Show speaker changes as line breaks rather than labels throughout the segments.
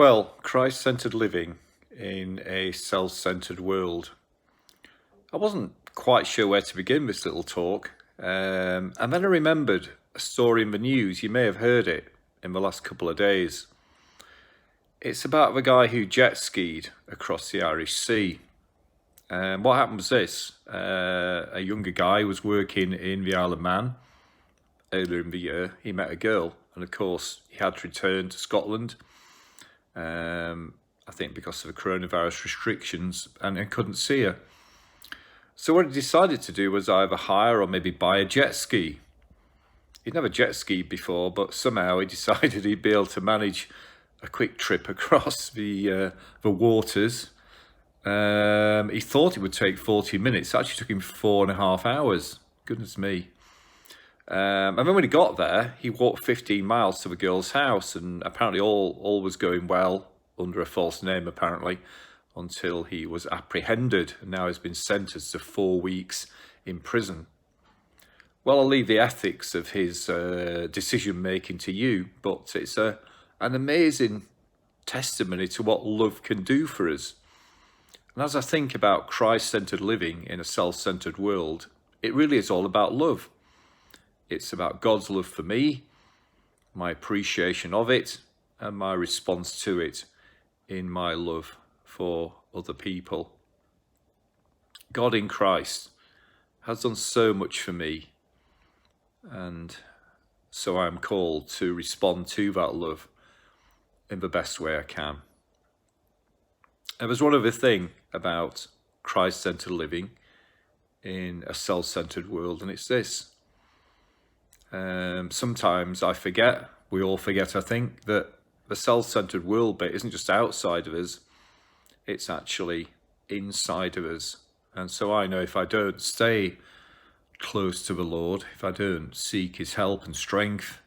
Well, Christ-centered living in a self-centered world. I wasn't quite sure where to begin this little talk, and then I remembered a story in the news. You may have heard it in the last couple of days. It's about the guy who jet skied across the Irish Sea. And what happened was this: a younger guy was working in the Isle of Man earlier in the year. He met a girl, and of course, he had to return to Scotland. I think because of the coronavirus restrictions, and couldn't see her. So what he decided to do was either hire or maybe buy a jet ski. He'd never jet skied before, but somehow he decided he'd be able to manage a quick trip across the waters. He thought it would take 40 minutes. It actually took him 4.5 hours. Goodness me. And then when he got there, he walked 15 miles to the girl's house, and apparently all was going well, under a false name apparently, until he was apprehended, and now he's been sentenced to 4 weeks in prison. Well, I'll leave the ethics of his decision making to you, but it's an amazing testimony to what love can do for us. And as I think about Christ-centered living in a self-centered world, it really is all about love. It's about God's love for me, my appreciation of it, and my response to it in my love for other people. God in Christ has done so much for me, and so I'm called to respond to that love in the best way I can. And there's one other thing about Christ-centered living in a self-centered world, and it's this. Sometimes I forget, we all forget, I think, that the self-centered world bit isn't just outside of us, it's actually inside of us. And so I know if I don't stay close to the Lord, if I don't seek his help and strength,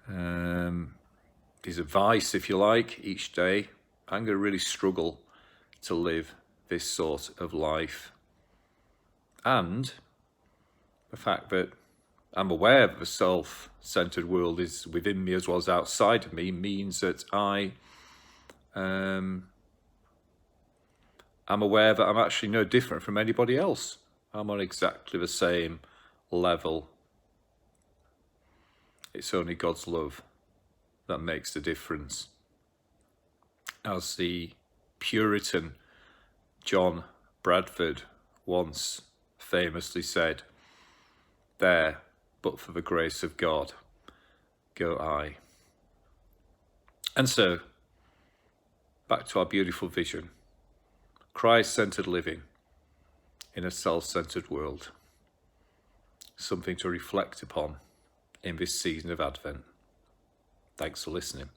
his advice, if you like, each day, I'm going to really struggle to live this sort of life. And the fact that I'm aware that the self-centered world is within me as well as outside of me means that I'm aware that I'm actually no different from anybody else. I'm on exactly the same level. It's only God's love that makes the difference. As the Puritan John Bradford once famously said, "There, but for the grace of God, go I." And so, back to our beautiful vision. Christ-centered living in a self-centered world. Something to reflect upon in this season of Advent. Thanks for listening.